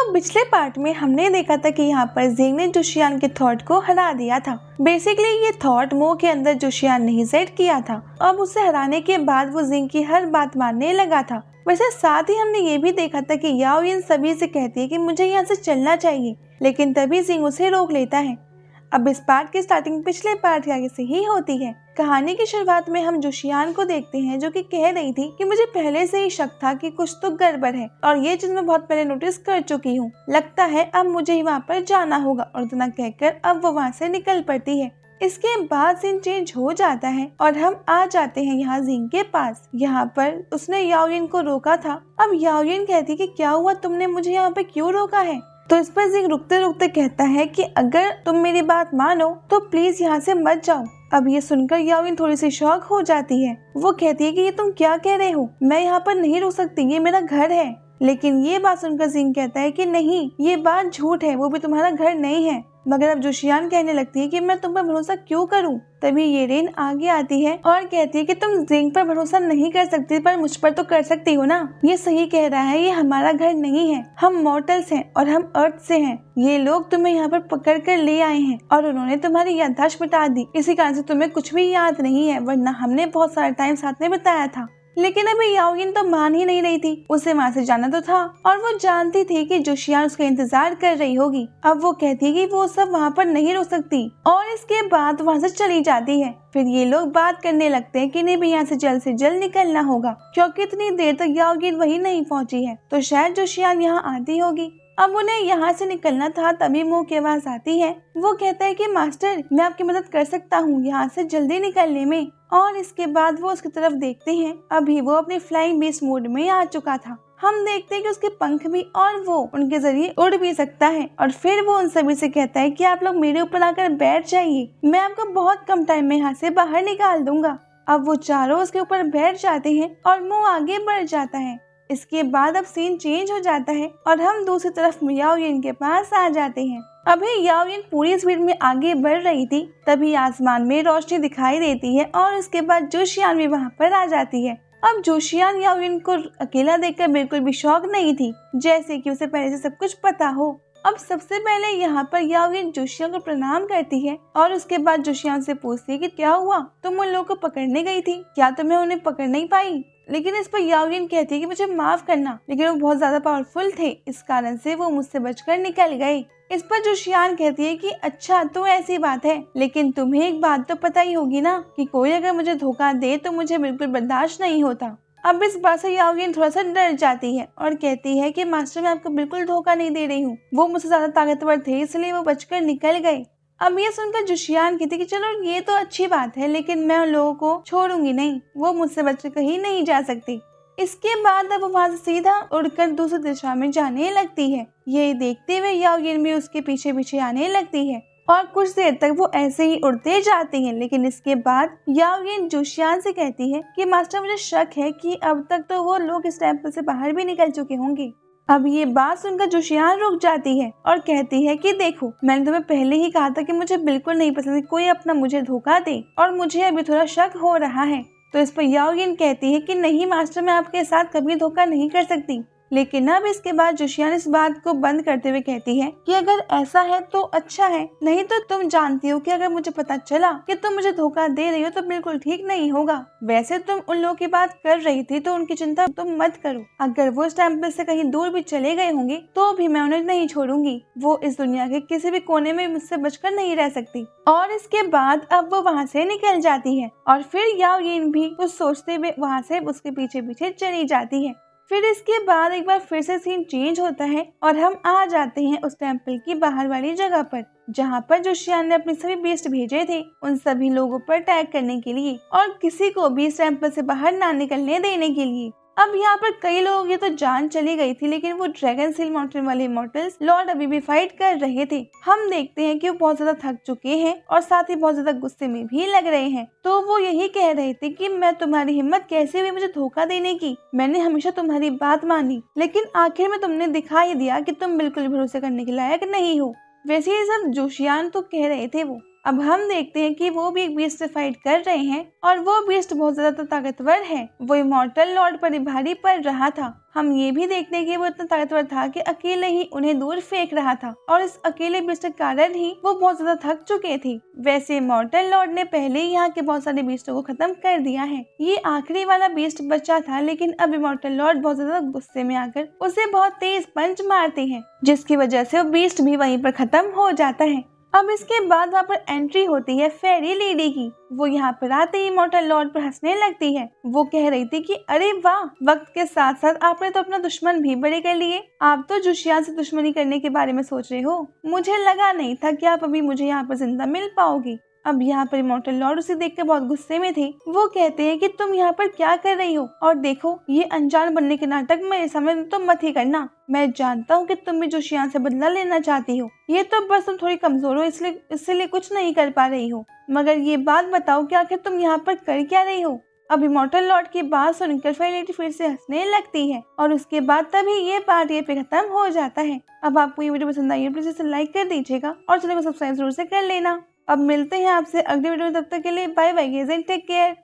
तो पिछले पार्ट में हमने देखा था कि यहाँ पर जिंग ने जोशियान के थॉट को हरा दिया था। बेसिकली ये थॉट मो के अंदर जोशियान ने ही सेट किया था। अब उसे हराने के बाद वो जिंग की हर बात मानने लगा था। वैसे साथ ही हमने ये भी देखा था कि याओ इन सभी से कहती है कि मुझे यहाँ से चलना चाहिए, लेकिन तभी जिंग उसे रोक लेता है। अब इस पार्ट की स्टार्टिंग पिछले पार्ट के आगे से ही होती है। कहानी की शुरुआत में हम जोशियान को देखते हैं जो कि कह रही थी कि मुझे पहले से ही शक था कि कुछ तो गड़बड़ है और ये चीज मैं बहुत पहले नोटिस कर चुकी हूँ। लगता है अब मुझे ही वहाँ पर जाना होगा और इतना कहकर अब वो वहाँ से निकल पड़ती है। इसके बाद सीन चेंज हो जाता है और हम आ जाते हैं यहाँ जिंग के पास। यहाँ पर उसने याओयिन को रोका था। अब याओयिन कहती कि क्या हुआ, तुमने मुझे यहाँ पे क्यों रोका है? तो इस पर जिंग रुकते रुकते कहता है कि अगर तुम मेरी बात मानो तो प्लीज यहाँ से मत जाओ। अब ये सुनकर याओयिन थोड़ी सी शॉक हो जाती है। वो कहती है कि ये तुम क्या कह रहे हो, मैं यहाँ पर नहीं रुक सकती, ये मेरा घर है। लेकिन ये बात सुनकर जिंग कहता है कि नहीं, ये बात झूठ है, वो भी तुम्हारा घर नहीं है। मगर अब जोशियान कहने लगती है कि मैं तुम पर भरोसा क्यों करूं। तभी येरेन आगे आती है और कहती है कि तुम जिंग पर भरोसा नहीं कर सकती पर मुझ पर तो कर सकती हो ना। ये सही कह रहा है, ये हमारा घर नहीं है, हम मॉर्टल्स हैं और हम अर्थ से हैं। ये लोग तुम्हें यहाँ पर पकड़ कर ले आए हैं और उन्होंने तुम्हारी याददाश्त मिटा दी। इसी कारण से तुम्हें कुछ भी याद नहीं है, वरना हमने बहुत सारा टाइम साथ में बिताया था। लेकिन अभी याओयिन तो मान ही नहीं रही थी, उसे वहाँ से जाना तो था और वो जानती थी कि जोशियान उसका इंतजार कर रही होगी। अब वो कहती कि वो सब वहाँ पर नहीं रुक सकती और इसके बाद वहाँ से चली जाती है। फिर ये लोग बात करने लगते हैं कि नहीं भी यहाँ से जल्द निकलना होगा, क्योंकि इतनी देर तक याओयिन वहीं नहीं पहुँची है, तो शायद जोशियान यहाँ आती होगी। अब उन्हें यहाँ से निकलना था, तभी मो की आवाज आती है। वो कहता है कि मास्टर, मैं आपकी मदद कर सकता हूँ यहाँ से जल्दी निकलने में। और इसके बाद वो उसकी तरफ देखते हैं। अभी वो अपने फ्लाइंग बीस्ट मोड में आ चुका था। हम देखते हैं कि उसके पंख भी और वो उनके जरिए उड़ भी सकता है। और फिर वो उन सभी से कहता है कि आप लोग मेरे ऊपर आकर बैठ जाइए, मैं आपको बहुत कम टाइम में यहाँ से बाहर निकाल दूंगा। अब वो चारों उसके ऊपर बैठ जाते हैं और मुंह आगे बढ़ जाता है। इसके बाद अब सीन चेंज हो जाता है और हम दूसरी तरफ याओयिन के पास आ जाते हैं। अभी याओयिन पूरी स्पीड में आगे बढ़ रही थी, तभी आसमान में रोशनी दिखाई देती है और उसके बाद जोशियान भी वहाँ पर आ जाती है। अब जोशियान याओयिन को अकेला देखकर बिल्कुल भी शॉक नहीं थी, जैसे कि उसे पहले से सब कुछ पता हो। अब सबसे पहले यहाँ पर याओयिन जोशियान को प्रणाम करती है और उसके बाद जोशियान से पूछती है कि क्या हुआ, तुम उन लोगों को पकड़ने गई थी, क्या तुम्हें उन्हें पकड़ नहीं पाई? लेकिन इस पर याओयिन कहती है कि मुझे माफ करना, लेकिन वो बहुत ज्यादा पावरफुल थे, इस कारण से वो मुझसे बचकर निकल गए। इस पर जोशियान कहती है कि अच्छा तो ऐसी बात है, लेकिन तुम्हें एक बात तो पता ही होगी ना कि कोई अगर मुझे धोखा दे तो मुझे बिल्कुल बर्दाश्त नहीं होता। अब इस बात से याओयिन थोड़ा सा डर जाती है और कहती है कि मास्टर, मैं आपको बिल्कुल धोखा नहीं दे रही हूँ, वो मुझसे ज्यादा ताकतवर थे इसलिए वो बचकर निकल गए। अब ये सुनकर जोशियान कहती कि चलो ये तो अच्छी बात है, लेकिन मैं उन लोगों को छोड़ूंगी नहीं, वो मुझसे बचकर कहीं नहीं जा सकती। इसके बाद अब वो वहाँ से सीधा उड़कर दूसरी दिशा में जाने लगती है। ये देखते हुए याओयिन भी उसके पीछे पीछे आने लगती है और कुछ देर तक वो ऐसे ही उड़ते जाती हैं। लेकिन इसके बाद याओयिन जोशियान से कहती है कि मास्टर, मुझे शक है कि अब तक तो वो लोग इस टेम्पल से बाहर भी निकल चुके होंगे। अब ये बात सुनकर जोशियान रुक जाती है और कहती है कि देखो, मैंने तुम्हें पहले ही कहा था कि मुझे बिल्कुल नहीं पसंद कोई अपना मुझे धोखा दे और मुझे अभी थोड़ा शक हो रहा है। तो इस पर याओयिन कहती है कि नहीं मास्टर, मैं आपके साथ कभी धोखा नहीं कर सकती। लेकिन अब इसके बाद जोशियान इस बात को बंद करते हुए कहती है कि अगर ऐसा है तो अच्छा है, नहीं तो तुम जानती हो कि अगर मुझे पता चला कि तुम मुझे धोखा दे रही हो तो बिल्कुल ठीक नहीं होगा। वैसे तुम उन लोगों की बात कर रही थी तो उनकी चिंता तुम मत करो, अगर वो इस टेम्पल से कहीं दूर भी चले गए होंगे तो भी मैं उन्हें नहीं छोड़ूंगी, वो इस दुनिया के किसी भी कोने में मुझसे बचकर नहीं रह सकती। और इसके बाद अब वो वहाँ से निकल जाती है और फिर याओयिन भी कुछ सोचते हुए वहाँ से उसके पीछे पीछे चली जाती है। फिर इसके बाद एक बार फिर से सीन चेंज होता है और हम आ जाते हैं उस टेम्पल की बाहर वाली जगह पर, जहाँ पर जोशियान ने अपने सभी बीस्ट भेजे थे उन सभी लोगों पर अटैक करने के लिए और किसी को भी इस टेम्पल से बाहर ना निकलने देने के लिए। अब यहाँ पर कई लोगों की तो जान चली गई थी, लेकिन वो ड्रैगन सील माउंटेन वाले इमॉर्टल्स लॉर्ड अभी भी फाइट कर रहे थे। हम देखते हैं कि वो बहुत ज्यादा थक चुके हैं और साथ ही बहुत ज्यादा गुस्से में भी लग रहे हैं। तो वो यही कह रहे थे कि मैं तुम्हारी हिम्मत कैसे हुई मुझे धोखा देने की, मैंने हमेशा तुम्हारी बात मानी, लेकिन आखिर में तुमने दिखा ही दिया कि तुम बिल्कुल भरोसे करने के लायक नहीं हो। वैसे ये सब जोशियान तो कह रहे थे वो। अब हम देखते हैं कि वो भी एक बीस्ट से फाइट कर रहे हैं और वो बीस्ट बहुत ज्यादा ताकतवर है। वो इमॉर्टल लॉर्ड पर भारी पड़ रहा था। हम ये भी देखते हैं कि वो इतना ताकतवर था कि अकेले ही उन्हें दूर फेंक रहा था और इस अकेले बीस्ट के कारण ही वो बहुत ज्यादा थक चुके थे। वैसे इमॉर्टल लॉर्ड ने पहले ही यहाँ के बहुत सारे बीस्टों को खत्म कर दिया है। ये आखिरी वाला बीस्ट बचा था, लेकिन अब इमॉर्टल लॉर्ड बहुत ज्यादा गुस्से में आकर उसे बहुत तेज पंच मारते हैं, जिसकी वजह से वो बीस्ट भी वहीं पर खत्म हो जाता है। अब इसके बाद वहाँ पर एंट्री होती है फेरी लेडी की। वो यहाँ पर आते ही इमॉर्टल लॉर्ड पर हंसने लगती है। वो कह रही थी कि अरे वाह, वक्त के साथ साथ आपने तो अपना दुश्मन भी बड़े कर लिए। आप तो जुशियान से दुश्मनी करने के बारे में सोच रहे हो। मुझे लगा नहीं था कि आप अभी मुझे यहाँ पर जिंदा मिल पाओगी। अब यहाँ पर इमॉर्टल लॉर्ड उसे देखकर बहुत गुस्से में थे। वो कहते हैं कि तुम यहाँ पर क्या कर रही हो, और देखो ये अनजान बनने के नाटक मेरे सामने तुम मत ही करना। मैं जानता हूँ कि तुम भी जोशियान से बदला लेना चाहती हो। ये तो बस तुम थोड़ी कमजोर हो, इसलिए कुछ नहीं कर पा रही हो। मगर ये बात बताओ कि आखिर तुम यहाँ पर कर क्या रही हो। अब इमॉर्टल लॉर्ड की बात सुनकर फेलिटी फिर से हंसने लगती है और उसके बाद तभी ये पार्ट ये पे खत्म हो जाता है। अब आपको ये वीडियो पसंद आई है, प्लीज इसे लाइक कर दीजिएगा और चैनल को सब्सक्राइब जरूर से कर लेना। अब मिलते हैं आपसे अगले वीडियो में, तब तक के लिए बाय बाय, टेक केयर।